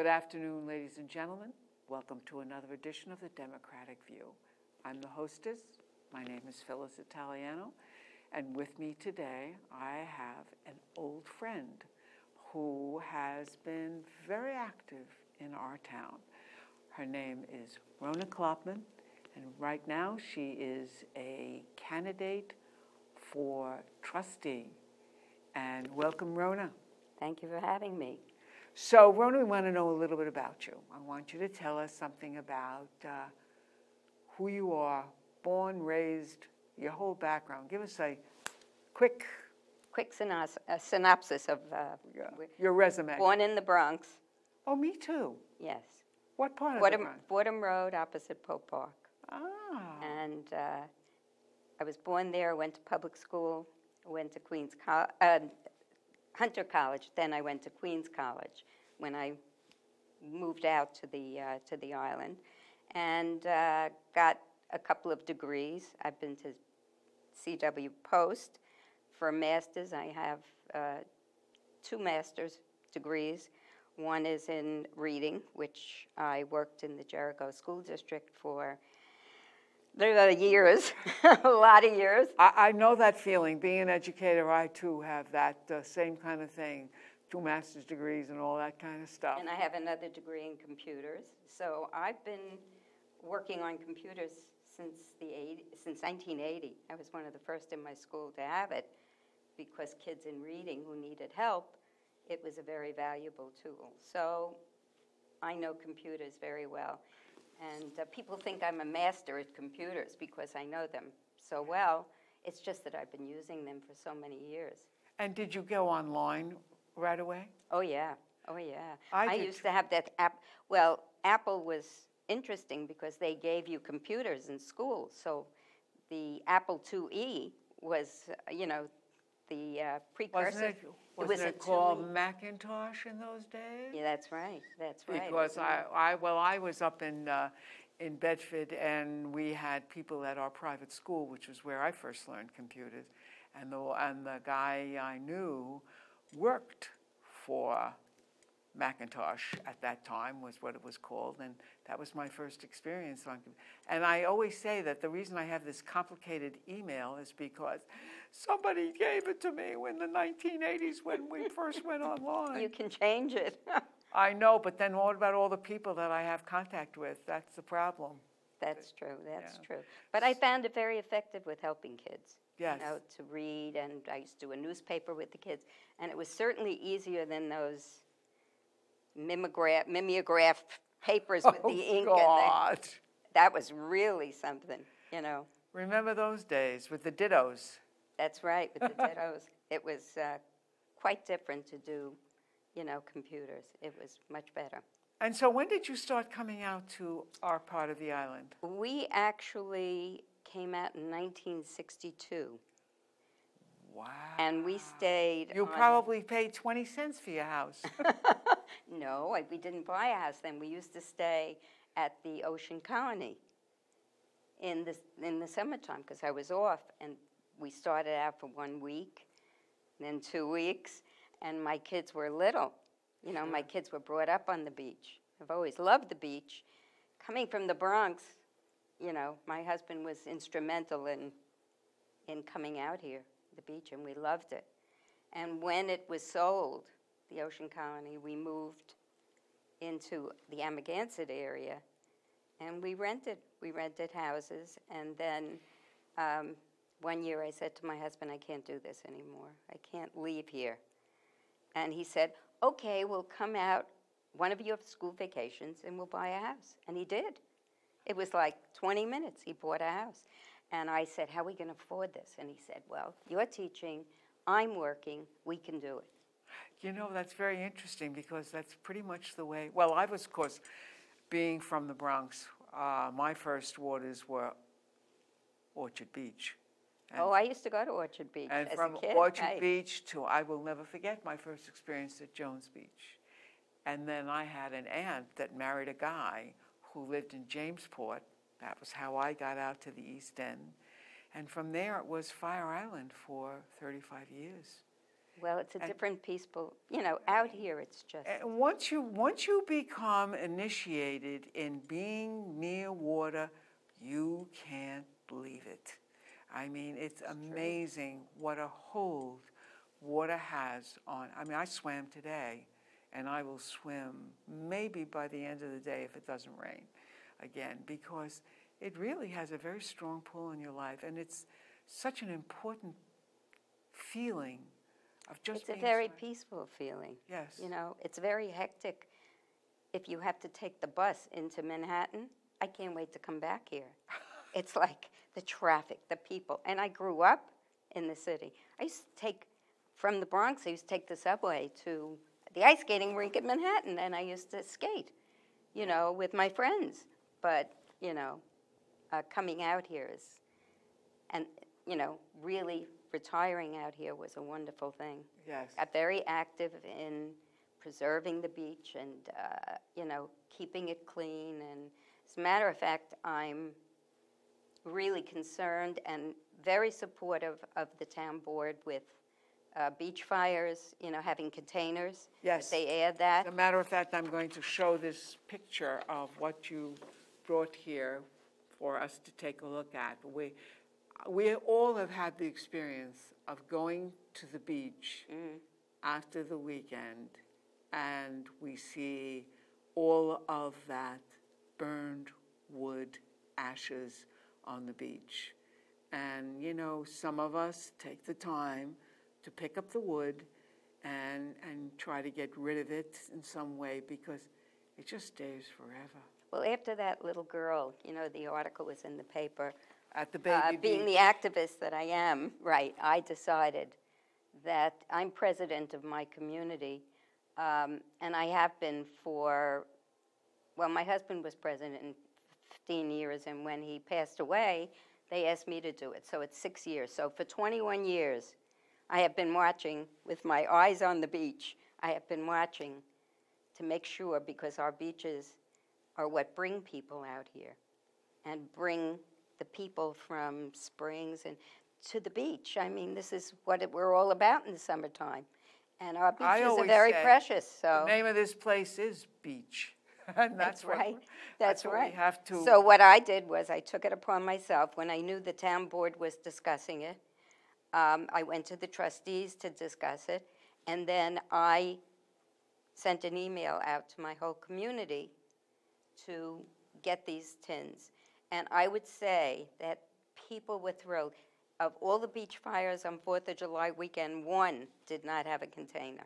Good afternoon, ladies and gentlemen. Welcome to another edition of the Democratic View. I'm the hostess. My name is Phyllis Italiano, and with me today I have an old friend who has been very active in our town. Her name is Rona Klopman, and right now she is a candidate for trustee. And welcome, Rona. Thank you for having me. So, Rona, we want to know a little bit about you. I want you to tell us something about who you are, born, raised, your whole background. Give us a quick synopsis of your resume. Born in the Bronx. Oh, me too. Yes. What part of the Bronx? Fordham Road, opposite Pope Park. Ah. And I was born there, went to public school, went to Hunter College. Then I went to Queens College when I moved out to the island, and got a couple of degrees. I've been to C.W. Post for a master's. I have 2 master's degrees. One is in reading, which I worked in the Jericho School District for years, a lot of years. I know that feeling. Being an educator, I too have that same kind of thing. 2 master's degrees and all that kind of stuff. And I have another degree in computers. So I've been working on computers since 1980. I was one of the first in my school to have it because kids in reading who needed help, it was a very valuable tool. So I know computers very well. And people think I'm a master at computers because I know them so well. It's just that I've been using them for so many years. And did you go online right away? Oh, yeah. Oh, yeah. I used to have that app. Well, Apple was interesting because they gave you computers in school. So the Apple IIe was, the precursor. Wasn't it called Macintosh in those days? Yeah, that's right. That's right. Because I was up in Bedford, and we had people at our private school, which was where I first learned computers, and the guy I knew worked for Macintosh at that time, was what it was called, and that was my first experience on computers. And I always say that the reason I have this complicated email is because somebody gave it to me in the 1980s when we first went online. You can change it. I know, but then what about all the people that I have contact with? That's the problem. That's true. That's true. But I found it very effective with helping kids. Yes. To read, and I used to do a newspaper with the kids, and it was certainly easier than those mimeograph papers with the ink. God. That was really something, Remember those days with the dittos? That's right, with the dittos. It was quite different to do, computers. It was much better. And so when did you start coming out to our part of the island? We actually came out in 1962. Wow. And we stayed You probably paid 20 cents for your house. No, we didn't buy a house then. We used to stay at the Ocean Colony in the summertime because I was off. And we started out for 1 week, then 2 weeks, and my kids were little. My kids were brought up on the beach. I've always loved the beach. Coming from the Bronx, my husband was instrumental in coming out here, the beach, and we loved it. And when it was sold, the Ocean Colony, we moved into the Amagansett area, and we rented houses. And then one year I said to my husband, I can't do this anymore. I can't leave here. And he said, okay, we'll come out one of your school vacations and we'll buy a house. And he did. It was like 20 minutes, he bought a house. And I said, how are we going to afford this? And he said, well, you're teaching, I'm working, we can do it. That's very interesting because that's pretty much the way. Well, I was, of course, being from the Bronx, my first waters were Orchard Beach. And I used to go to Orchard Beach as a kid. And from Orchard Beach to, I will never forget my first experience at Jones Beach. And then I had an aunt that married a guy who lived in Jamesport. That was how I got out to the East End. And from there, it was Fire Island for 35 years. Well, it's a different peaceful, out here it's just. And once you become initiated in being near water, you can't believe it. I mean, it's amazing what a hold water has on. I mean, I swam today, and I will swim maybe by the end of the day if it doesn't rain again, because it really has a very strong pull in your life, and it's such an important feeling of just It's a being very so- peaceful feeling. Yes. It's very hectic. If you have to take the bus into Manhattan, I can't wait to come back here. It's like the traffic, the people. And I grew up in the city. I used to take, from the Bronx, I used to take the subway to the ice skating rink in Manhattan, and I used to skate, with my friends. But, coming out here is, and, really retiring out here was a wonderful thing. Yes. Got very active in preserving the beach and, keeping it clean. And as a matter of fact, I'm really concerned and very supportive of the town board with beach fires, having containers. Yes. That they add that. As a matter of fact, I'm going to show this picture of what you brought here for us to take a look at. We all have had the experience of going to the beach after the weekend, and we see all of that burned wood, ashes on the beach. And, some of us take the time to pick up the wood and try to get rid of it in some way, because it just stays forever. Well, after that little girl, the article was in the paper, At the baby being beach. the activist that I am, right, I decided that I'm president of my community, and I have been my husband was president in 15 years, and when he passed away, they asked me to do it. So it's 6 years. So for 21 years, I have been watching with my eyes on the beach. I have been watching to make sure, because our beaches are what bring people out here and bring the people from Springs and to the beach. I mean, this is what we're all about in the summertime. And our beaches are very precious. So the name of this place is Beach. And that's right. That's what right. we have to. So what I did was I took it upon myself when I knew the town board was discussing it. I went to the trustees to discuss it, and then I sent an email out to my whole community to get these tins. And I would say that people were thrilled. Of all the beach fires on 4th of July weekend, one did not have a container.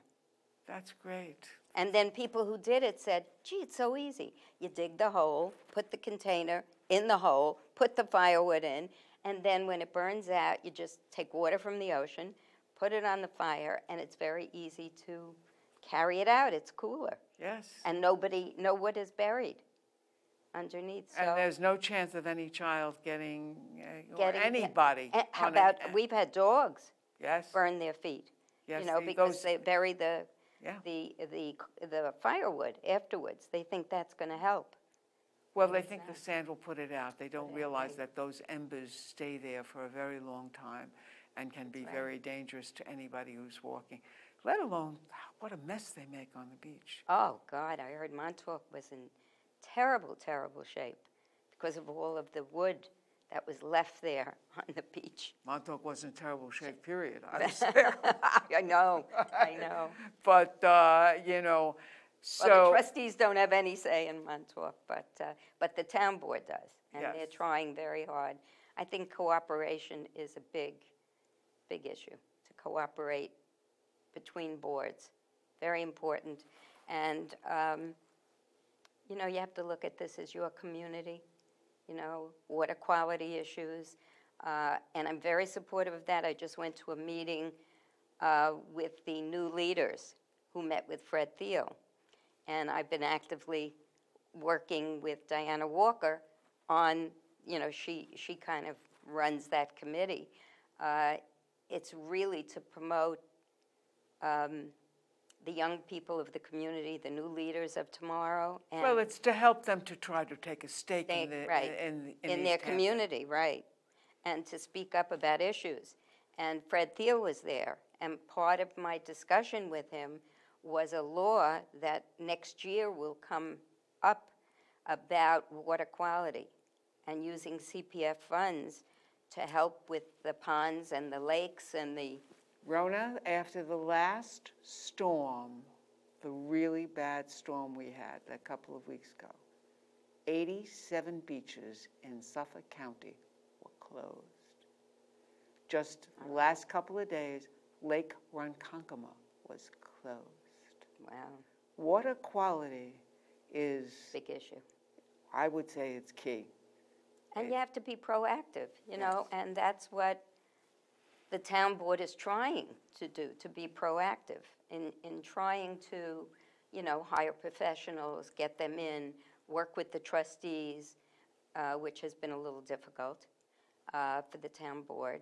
That's great. And then people who did it said, gee, it's so easy. You dig the hole, put the container in the hole, put the firewood in, and then when it burns out, you just take water from the ocean, put it on the fire, and it's very easy to carry it out. It's cooler. Yes. And no wood is buried underneath. So And there's no chance of any child getting or anybody. How about, we've had dogs Yes. burn their feet, Yes, because they bury the Yeah. firewood afterwards. They think that's going to help. Well, they think the sand will put it out. They don't Put it out, realize right. that those embers stay there for a very long time and can be right. very dangerous to anybody who's walking, let alone what a mess they make on the beach. Oh, God, I heard Montauk was in terrible, terrible shape because of all of the wood that was left there on the beach. Montauk was in terrible shape, period. I was there. I know. But, so... Well, the trustees don't have any say in Montauk, but the town board does, and Yes. they're trying very hard. I think cooperation is a big, big issue, to cooperate between boards. Very important. And, you have to look at this as your community, water quality issues. And I'm very supportive of that. I just went to a meeting with the new leaders who met with Fred Thiel. And I've been actively working with Diana Walker on, she kind of runs that committee. It's really to promote the young people of the community, the new leaders of tomorrow. And Well, it's to help them to try to take a stake in in these their camps. community, right, and to speak up about issues. And Fred Thiel was there, And part of my discussion with him was a law that next year will come up about water quality and using CPF funds to help with the ponds and the lakes and the... Rona, after the last storm, the really bad storm we had a couple of weeks ago, 87 beaches in Suffolk County were closed. Just the last couple of days, Lake Ronkonkoma was closed. Wow. Water quality is... Big issue. I would say it's key. And you have to be proactive, you know, Yes. and that's what the town board is trying to do, to be proactive in trying to, you know, hire professionals, get them in, work with the trustees, which has been a little difficult for the town board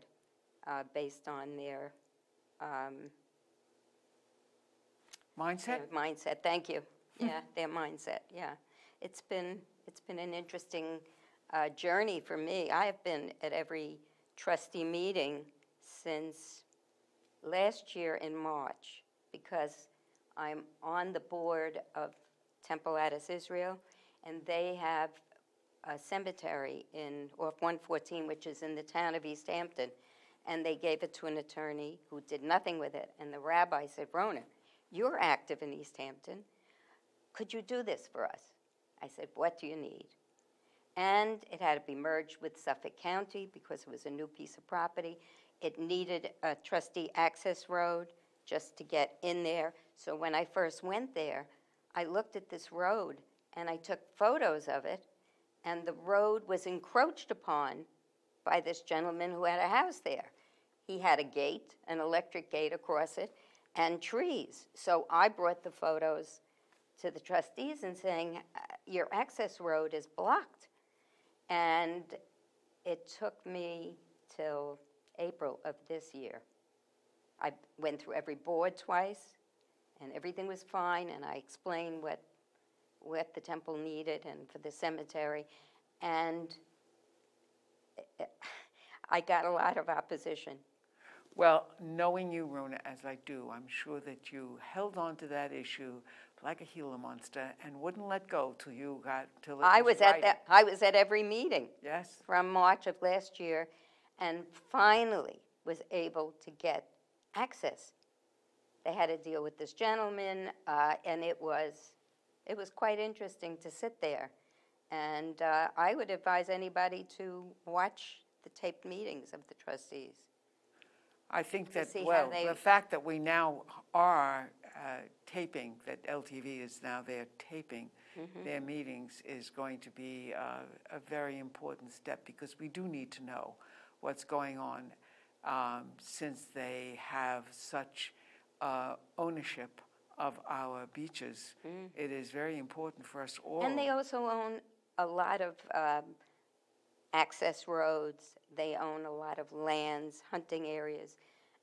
based on their Mindset? their mindset. Thank you. Yeah, their mindset. Yeah, it's been an interesting journey for me. I have been at every trustee meeting since last year in March because I'm on the board of Temple Addis Israel, and they have a cemetery off 114, which is in the town of East Hampton, and they gave it to an attorney who did nothing with it. And the rabbi said, Rona, you're active in East Hampton. Could you do this for us? I said, what do you need? And it had to be merged with Suffolk County because it was a new piece of property. It needed a trustee access road just to get in there. So when I first went there, I looked at this road and I took photos of it, and the road was encroached upon by this gentleman who had a house there. He had a gate, an electric gate across it, and trees. So I brought the photos to the trustees and saying, your access road is blocked. And it took me till April of this year. I went through every board twice, and everything was fine, and I explained what the temple needed and for the cemetery, and I got a lot of opposition. Well, knowing you, Rona, as I do, I'm sure that you held on to that issue like a Gila monster and wouldn't let go till it I was was at every meeting. Yes. From March of last year, and finally was able to get access. They had to deal with this gentleman, and it was quite interesting to sit there. And I would advise anybody to watch the taped meetings of the trustees. I think that, see how well, they- the fact that we now are taping, that LTV is now there taping their meetings is going to be a very important step, because we do need to know what's going on since they have such ownership of our beaches. It is very important for us all. And they also own a lot of access roads. They own a lot of lands, hunting areas.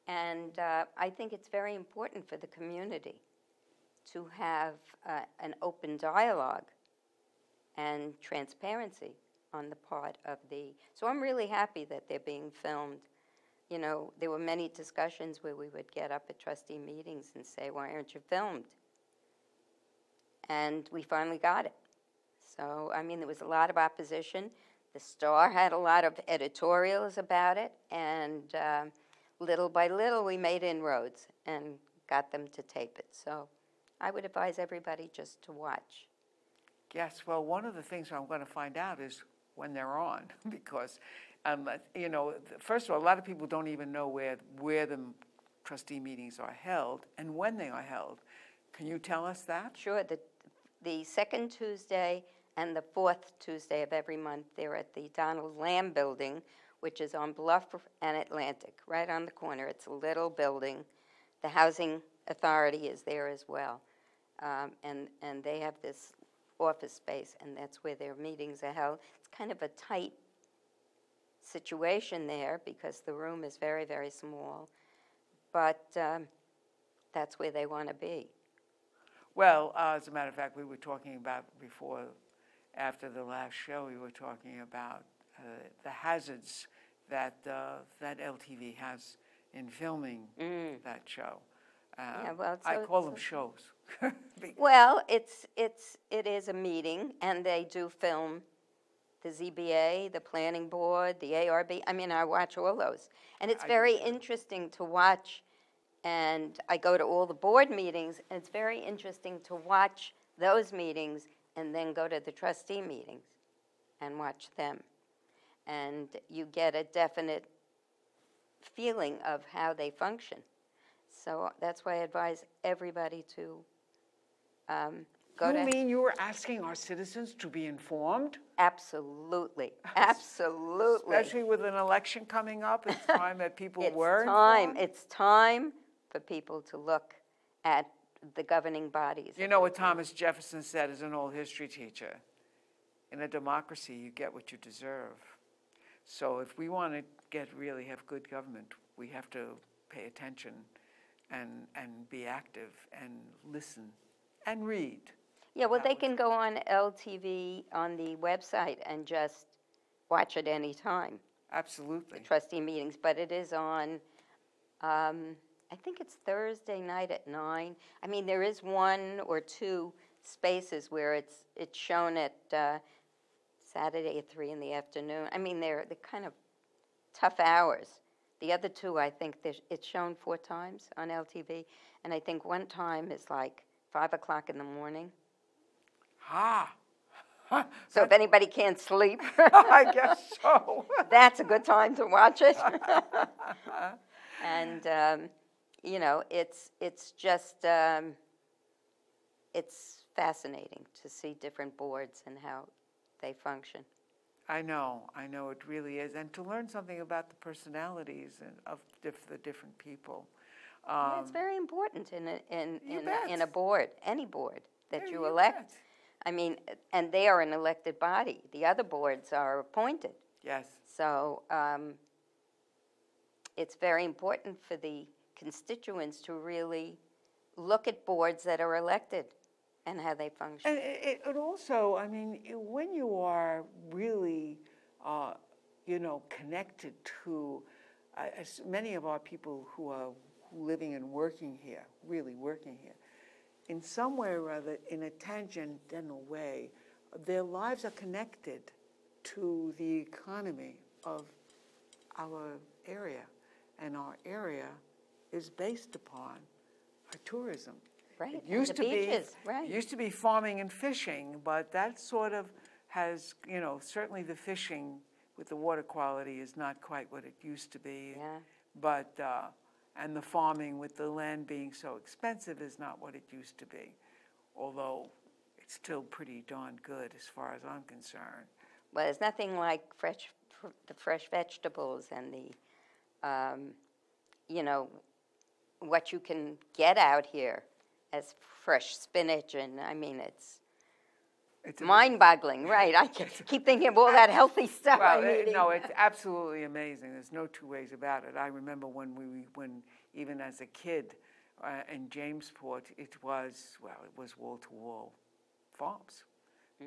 And I think it's very important for the community to have an open dialogue and transparency on the part of the... So I'm really happy that they're being filmed. You know, there were many discussions where we would get up at trustee meetings and say, why aren't you filmed? And we finally got it. So, I mean, there was a lot of opposition. The Star had a lot of editorials about it, and little by little we made inroads and got them to tape it. So I would advise everybody just to watch. Yes, well, one of the things I'm going to find out is when they're on, because, you know, first of all, a lot of people don't even know where the trustee meetings are held and when they are held. Can you tell us that? Sure. The second Tuesday and the fourth Tuesday of every month, they're at the Donald Lamb Building, which is on Bluff and Atlantic, right on the corner. It's a little building. The Housing Authority is there as well. And they have this office space, and that's where their meetings are held. It's kind of a tight situation there because the room is very, very small. But that's where they want to be. Well, as a matter of fact, we were talking about before, after the last show, we were talking about the hazards that that LTV has in filming that show. Yeah, well, I call them shows. well, it is a meeting, and they do film the ZBA, the Planning Board, the ARB. I mean, I watch all those. And it's I do very too. interesting to watch, and I go to all the board meetings, and it's very interesting to watch those meetings and then go to the trustee meetings and watch them. And you get a definite feeling of how they function. So that's why I advise everybody to go You to... mean you were asking our citizens to be informed? Absolutely, absolutely. Especially with an election coming up, it's time that people were informed? It's time for people to look at the governing bodies. You know what Thomas Jefferson said as an old history teacher? In a democracy, you get what you deserve. So if we want to really have good government, we have to pay attention and be active and listen and read. Yeah, well, they can go on LTV on the website and just watch it any time, Absolutely. the trustee meetings, but it is on, I think it's Thursday night at 9. I mean, there is 1 or 2 spaces where it's shown at Saturday at 3 in the afternoon. I mean, they're kind of tough hours. The other 2, I think it's shown 4 times on LTV, and I think one time is like 5 o'clock in the morning. Ah. So if anybody can't sleep, I guess so. that's a good time to watch it. And you know, it's just it's fascinating to see different boards and how they function. I know it really is. And to learn something about the personalities of the different people. Yeah, it's very important in a board, any board that Yeah, you you elect. bet. I mean, and they are an elected body. The other boards are appointed. Yes. So it's very important for the constituents to really look at boards that are elected and how they function. And it also, I mean, when you are really, connected to as many of our people who are living and working here, really working here, in some way or other, in a tangential way, their lives are connected to the economy of our area. And our area is based upon our tourism. Right, It used and the beaches, right. It used to be farming and fishing, but that sort of has, certainly the fishing with the water quality is not quite what it used to be. Yeah. But, and the farming with the land being so expensive is not what it used to be, although it's still pretty darn good as far as I'm concerned. Well, there's nothing like the fresh vegetables and the, what you can get out here as fresh spinach, and I mean, it's mind-boggling, right? I keep thinking of all that healthy stuff I'm eating. No, it's absolutely amazing. There's no two ways about it. I remember when even as a kid in Jamesport, it was wall-to-wall farms.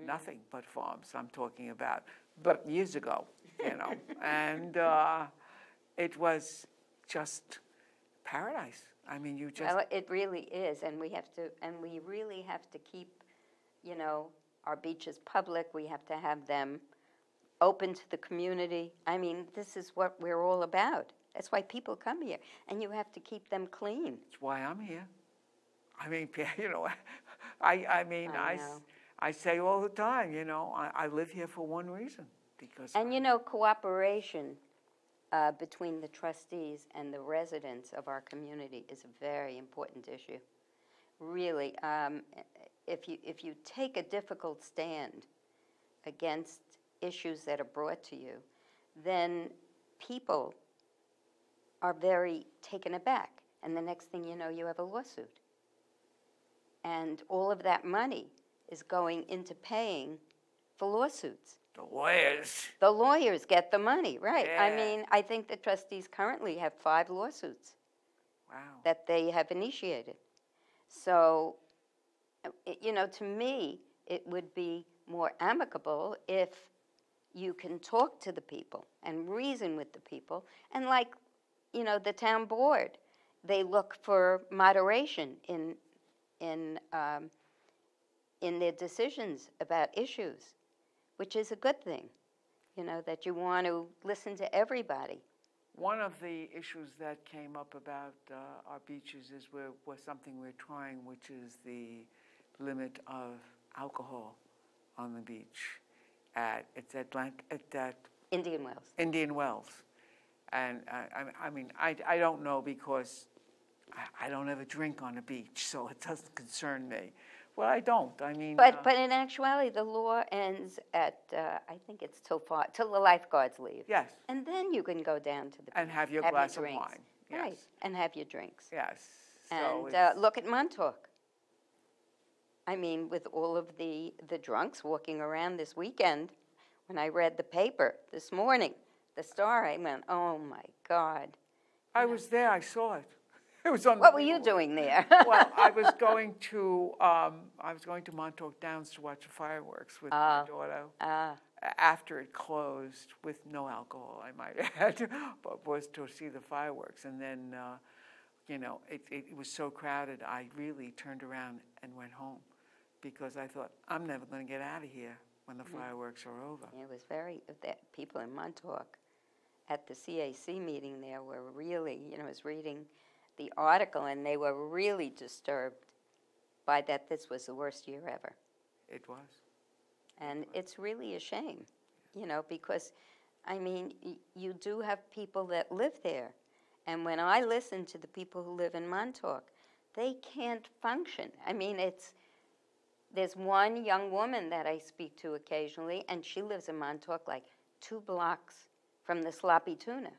Nothing but farms I'm talking about, but years ago, and it was just paradise. I mean, you just... Well, it really is, and we really have to keep, our beaches public. We have to have them open to the community. I mean, this is what we're all about. That's why people come here, and you have to keep them clean. That's why I'm here. I mean, I say all the time, I live here for one reason, because... And cooperation between the trustees and the residents of our community is a very important issue. Really, if you take a difficult stand against issues that are brought to you, then people are very taken aback. And the next thing you know, you have a lawsuit. And all of that money is going into paying for lawsuits. The lawyers. The lawyers get the money, right. Yeah. I mean, I think the trustees currently have 5 lawsuits. Wow. That they have initiated. So, to me, it would be more amicable if you can talk to the people and reason with the people. And like the town board, they look for moderation in their decisions about issues, which is a good thing, that you want to listen to everybody. One of the issues that came up about our beaches was something we're trying, which is the limit of alcohol on the beach. It's at Indian Wells. Indian Wells. And I mean, I don't know because I don't ever drink on the beach, so it doesn't concern me. Well, I don't. I mean, but in actuality, the law ends at I think it's till the lifeguards leave. Yes. And then you can go down to the beach and have your glass of wine. Yes. Right, and have your drinks. Yes. And So look at Montauk. I mean, with all of the drunks walking around this weekend, when I read the paper this morning, the Star, I went, oh my God. I was there. I saw it. It was on. What were you doing there? Well, I was going to Montauk Downs to watch the fireworks with my daughter. After it closed, with no alcohol, I might add, but was to see the fireworks. And then, it was so crowded, I really turned around and went home because I thought, I'm never going to get out of here when the fireworks are over. It was people in Montauk at the CAC meeting there were really, I was reading the article, and they were really disturbed by that this was the worst year ever. It was. And it's really a shame, because, I mean, you do have people that live there. And when I listen to the people who live in Montauk, they can't function. I mean, there's one young woman that I speak to occasionally, and she lives in Montauk like 2 blocks from the Sloppy Tuna.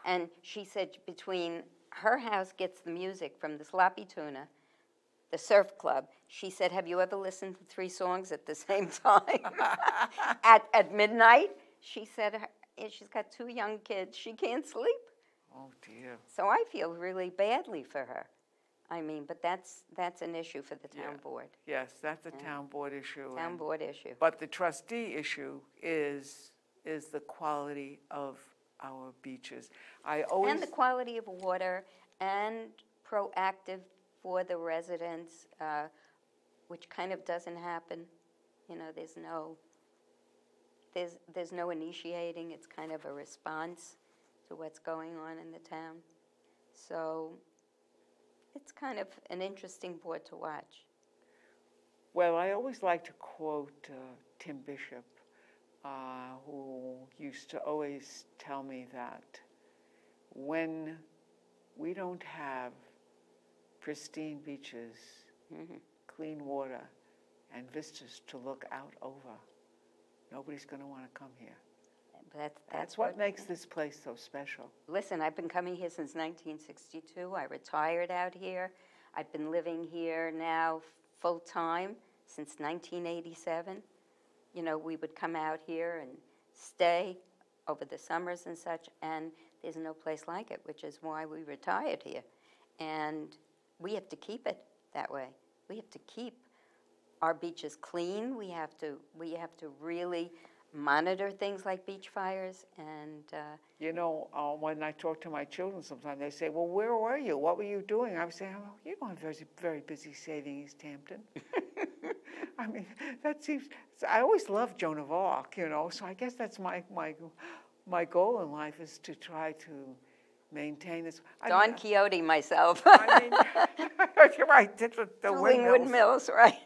And she said between her house gets the music from the Sloppy Tuna, the surf club. She said, have you ever listened to 3 songs at the same time? at midnight? She said she's got 2 young kids. She can't sleep. Oh, dear. So I feel really badly for her. I mean, but that's an issue for the town board. Yes, that's a town board issue. Town board issue. But the trustee issue is the quality of our beaches. And the quality of water, and proactive for the residents, which kind of doesn't happen. There's no initiating. It's kind of a response to what's going on in the town. So it's kind of an interesting board to watch. Well, I always like to quote Tim Bishop, who used to always tell me that when we don't have pristine beaches, clean water, and vistas to look out over, nobody's going to want to come here. That's what makes this place so special. Listen, I've been coming here since 1962. I retired out here. I've been living here now full-time since 1987. We would come out here and stay over the summers and such, and there's no place like it, which is why we retired here. And we have to keep it that way. We have to keep our beaches clean. We have to really monitor things like beach fires. And when I talk to my children sometimes, they say, well, where were you? What were you doing? I would say, oh, you're going very, very busy saving East Hampton. I mean, that seems, I always loved Joan of Arc, so I guess that's my goal in life, is to try to maintain this. Don Quixote myself. I mean, you're right, the windmills, right?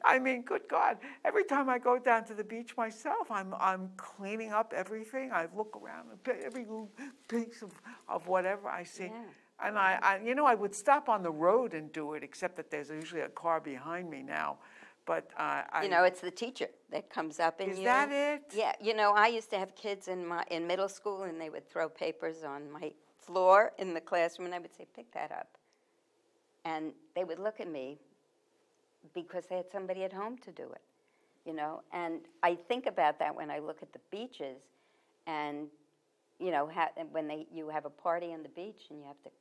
I mean, good God, every time I go down to the beach myself, I'm cleaning up everything. I look around, every little piece of whatever I see. Yeah. And I would stop on the road and do it, except that there's usually a car behind me now. But it's the teacher that comes up and Is that it? Yeah, I used to have kids in middle school, and they would throw papers on my floor in the classroom, and I would say, pick that up. And they would look at me because they had somebody at home to do it, And I think about that when I look at the beaches, and when you have a party on the beach and you have to,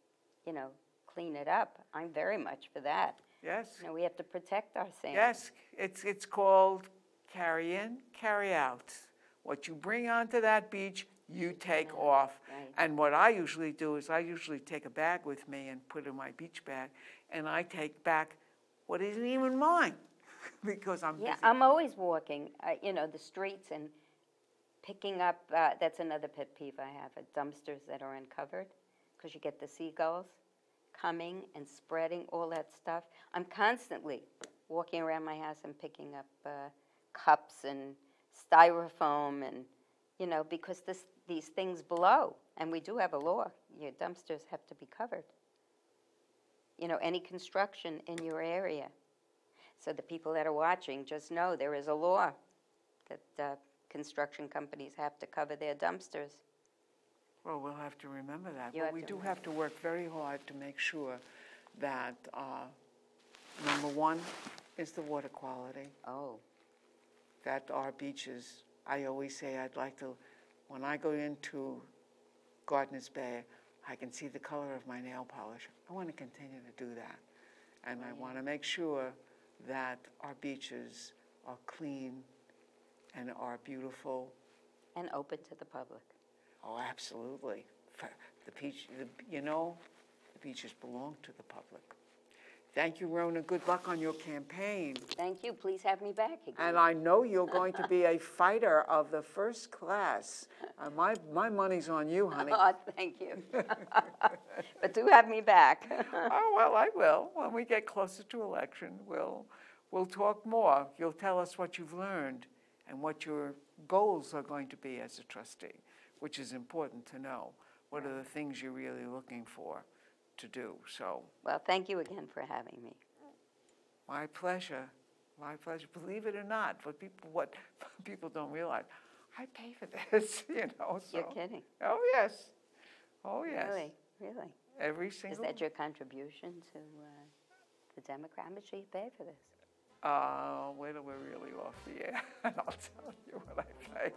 clean it up. I'm very much for that. Yes. We have to protect our sand. Yes, it's called carry in, carry out. What you bring onto that beach, you take off. Right. And what I usually do is I usually take a bag with me and put in my beach bag, and I take back what isn't even mine because I'm Yeah, busy. I'm always walking, the streets and picking up, that's another pet peeve I have, dumpsters that are uncovered, because you get the seagulls coming and spreading all that stuff. I'm constantly walking around my house and picking up cups and styrofoam and, because these things blow, and we do have a law. Your dumpsters have to be covered. Any construction in your area. So the people that are watching just know there is a law that construction companies have to cover their dumpsters. Well, we'll have to remember that. You But have we to do remember. have to work very hard to make sure that, number one, is the water quality, Oh, that our beaches, I always say I'd like to, when I go into Gardeners Bay, I can see the color of my nail polish. I want to continue to do that. And I want to make sure that our beaches are clean and are beautiful. and open to the public. Oh, absolutely. The beaches belong to the public. Thank you, Rona. Good luck on your campaign. Thank you. Please have me back again. And I know you're going to be a fighter of the first class. My money's on you, honey. Oh, thank you. But do have me back. Oh, well, I will. When we get closer to election, we'll talk more. You'll tell us what you've learned and what your goals are going to be as a trustee, which is important to know. What are the things you're really looking for to do? So, Well, thank you again for having me. my pleasure. My pleasure. Believe it or not, what people don't realize, I pay for this, So. You're kidding. Oh, yes. Oh, yes. Really, really. Every Is single. that your contribution to the Democrat? How much do you pay for this? Wait till we're really off the air, and I'll tell you what I pay.